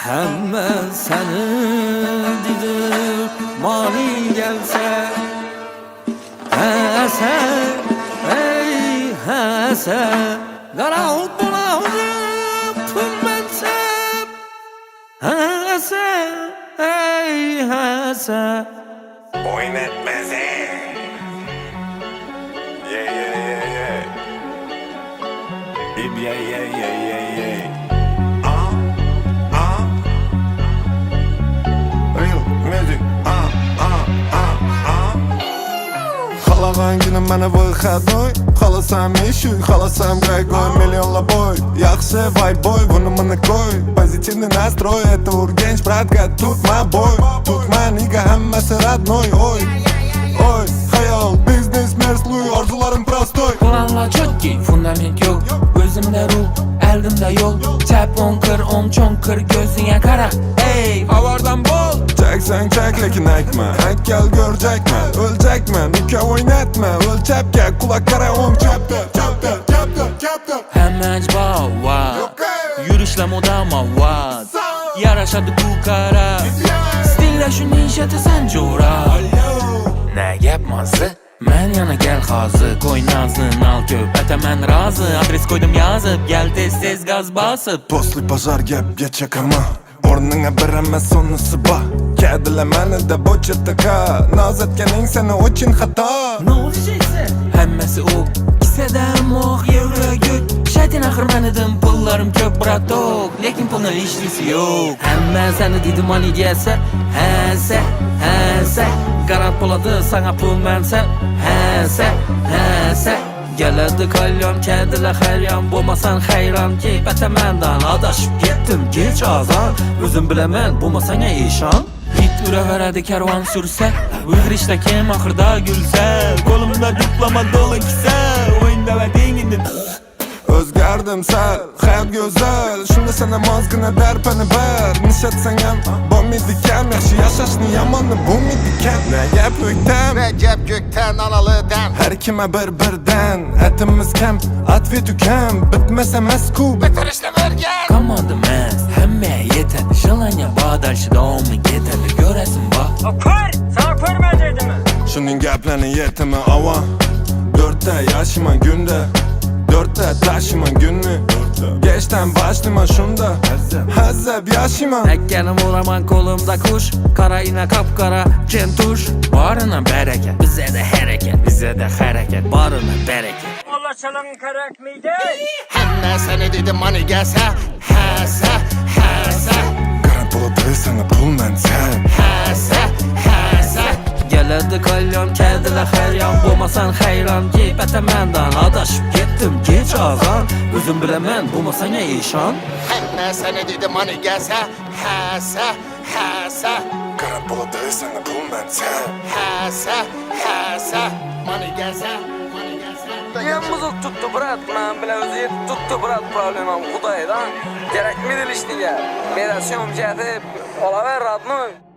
Hemme seni dedim mani gelse Hese ey hese Kara utbuna pümmensem Hese ey hese Oynatmaz Yeah. Real music. Xalaqan günüm mənə vıxadoy Xalasam işuy, xalasam qaygoy Milyonla boy, yaxşı vay boy Bunu koy, позитивный настрой Это ургенч, братка, тут my boy Тут my nigga, həmməsi radnoy Oy, oy, hayal, biznes, mersluy Arzularım prostoy Planlar çok ki, fundament yok Gözümde ruh, elimde yol Çep 10 kır, 10 çon kır Gözüne kara, ey, havardan bol Çeksen çek, lekin ekme Ek gel görecekmen, ölecekmen Ülke oynatma, ölçepke Kulaklara on çapta Hemen cevap Yürüyüşle modama var Yaraşadı bu kara Stille şu nişatı sen cora Ne yapmazdı? Men yana gel hazı Koy nazın al köpete men razı Adres koydum yazıp Gel tez gaz basıp Postli pazar gep geçek ama Ornuna beremez sonusu bah Kedile məni de boçetaka Naz etkenin seni için hata Ne olacaksa Hemmesi o Kisedem oh yevre gök Şeytin ahır men edim Pullarım kök bratok Lekin pulun işlisi yok Hemme seni dedim hani gelse Hese Qarat buladı sana pul mənsə Hese Gəlirdi kalyon kədile xəryan Bulmasan xeyran ki Bətə məndən adaşıb getdim Geç azan Özüm biləmən bulmasan ya işan Git üre veredi kervan sürse Uygur işte kim ahırda gülse Kolumda diploma dolu kise Oyunda ve dingindi Özgerdim sen, hayat güzel Şimdi sana mazgına derpeni ver Nişet sen bombi diken Yaxşı yaşaşını yamanı bombi diken Recep Gökten Recep Gökten analı den Her kime birden Etimiz kem, atfi tükem Bitmese mesku Bitir işte vergen Kamadım ez hemme yeter Şalanya bağdaşı doğumu getirdi Göresin bak Akar, sana körmediydi mi? Şunun geplerini yetimi ava Dörtte yaşıma günde Dörtte taşıma günü Geçten başlıma şunda Hezzeb yaşıma Ekkenim ulaman kolumda kuş Kara ine kapkara kentuş Barına bereket Bize de hareket Bize de hareket Barına bereket Allah çalan karak mıydı? Hemme seni dedim hani gelse Hese Garant buladı sana pul mənsə Hese Gəlirdi kalyon kədile xəryan Bulmasan xeyran ki Bətə məndən adaşıb getdim Geç azan Özüm biləmən bulmasan ya işan Hemme seni dedim hani gelse Hese Garant buladı sana pul mənsə Hese Mani gelse Yem buzuk tuttu brat Ben bile özü tuttu brat problemim Kudaydan Gerek mi dilişti ya Medasyon cəhdi Ola ver radnoy